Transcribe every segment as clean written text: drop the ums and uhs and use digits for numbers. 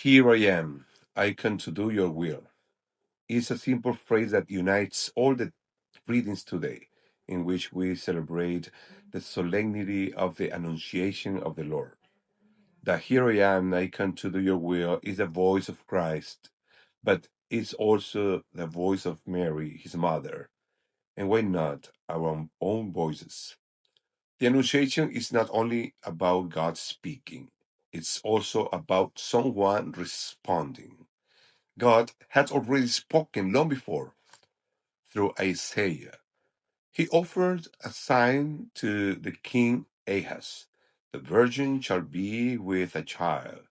Here I am, I come to do your will. It's a simple phrase that unites all the readings today, in which we celebrate the solemnity of the Annunciation of the Lord. The Here I am, I come to do your will is the voice of Christ, but it's also the voice of Mary, his mother, and why not our own voices? The Annunciation is not only about God speaking, it's also about someone responding. God had already spoken long before through Isaiah. He offered a sign to the king Ahaz. The virgin shall be with a child,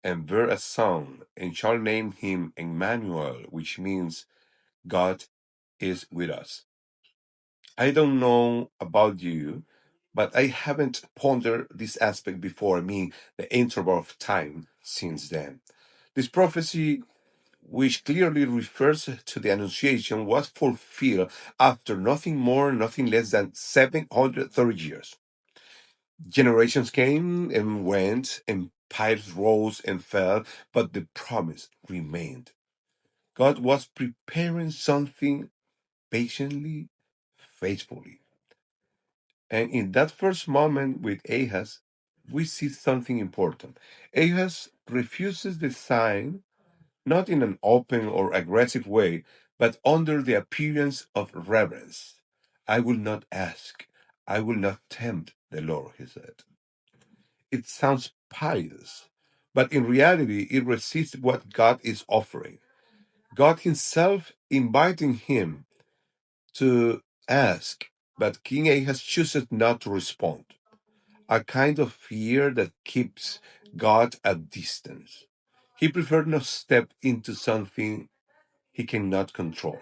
and bear a son, and shall name him Emmanuel, which means God is with us. I don't know about you, but I haven't pondered this aspect before. I mean, the interval of time since then. This prophecy, which clearly refers to the Annunciation, was fulfilled after nothing more, nothing less than 730 years. Generations came and went, empires rose and fell, but the promise remained. God was preparing something patiently, faithfully. And in that first moment with Ahaz, we see something important. Ahaz refuses the sign not in an open or aggressive way, but under the appearance of reverence. I will not ask, I will not tempt the Lord, he said. It sounds pious, but in reality, it resists what God is offering. God Himself inviting him to ask, but King Ahaz chooses not to respond. A kind of fear that keeps God at distance. He preferred not step into something he cannot control.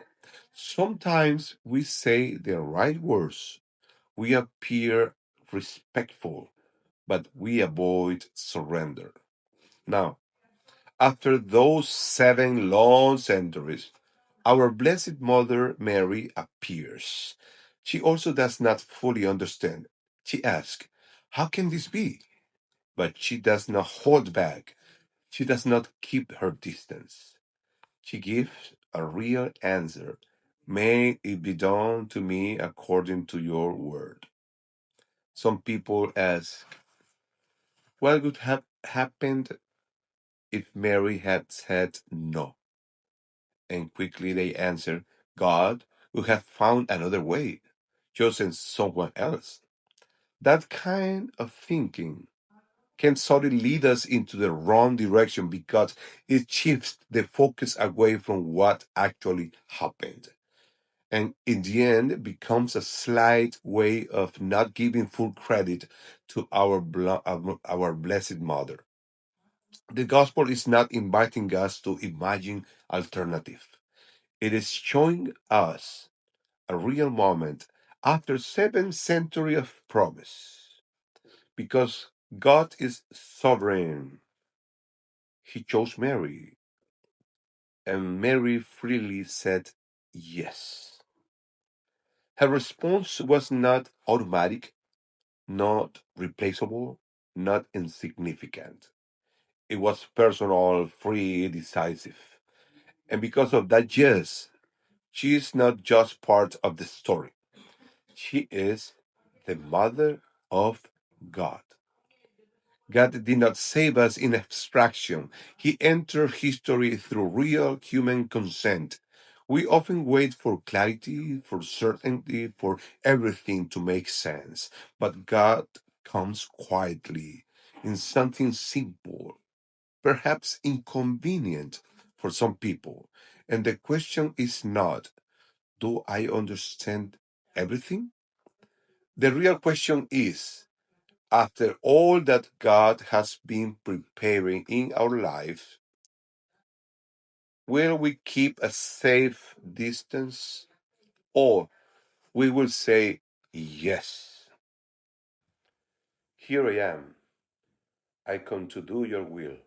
Sometimes we say the right words, we appear respectful, but we avoid surrender. Now, after those 7 long centuries, our Blessed Mother Mary appears. She also does not fully understand. She asks, how can this be? But she does not hold back. She does not keep her distance. She gives a real answer. May it be done to me according to your word. Some people ask, what would have happened if Mary had said no? And quickly they answer, God would have found another way, chosen someone else. That kind of thinking can suddenly lead us into the wrong direction because it shifts the focus away from what actually happened. And in the end, it becomes a slight way of not giving full credit to our Blessed Mother. The gospel is not inviting us to imagine alternative. It is showing us a real moment after 7 centuries of promise. Because God is sovereign, He chose Mary, and Mary freely said yes. Her response was not automatic, not replaceable, not insignificant. It was personal, free, decisive. And because of that yes, she is not just part of the story. She is the mother of God. God did not save us in abstraction. He entered history through real human consent. We often wait for clarity, for certainty, for everything to make sense. But God comes quietly in something simple, perhaps inconvenient for some people. And the question is not, do I understand everything? The real question is, after all that God has been preparing in our life, will we keep a safe distance or we will say, yes, here I am. I come to do your will.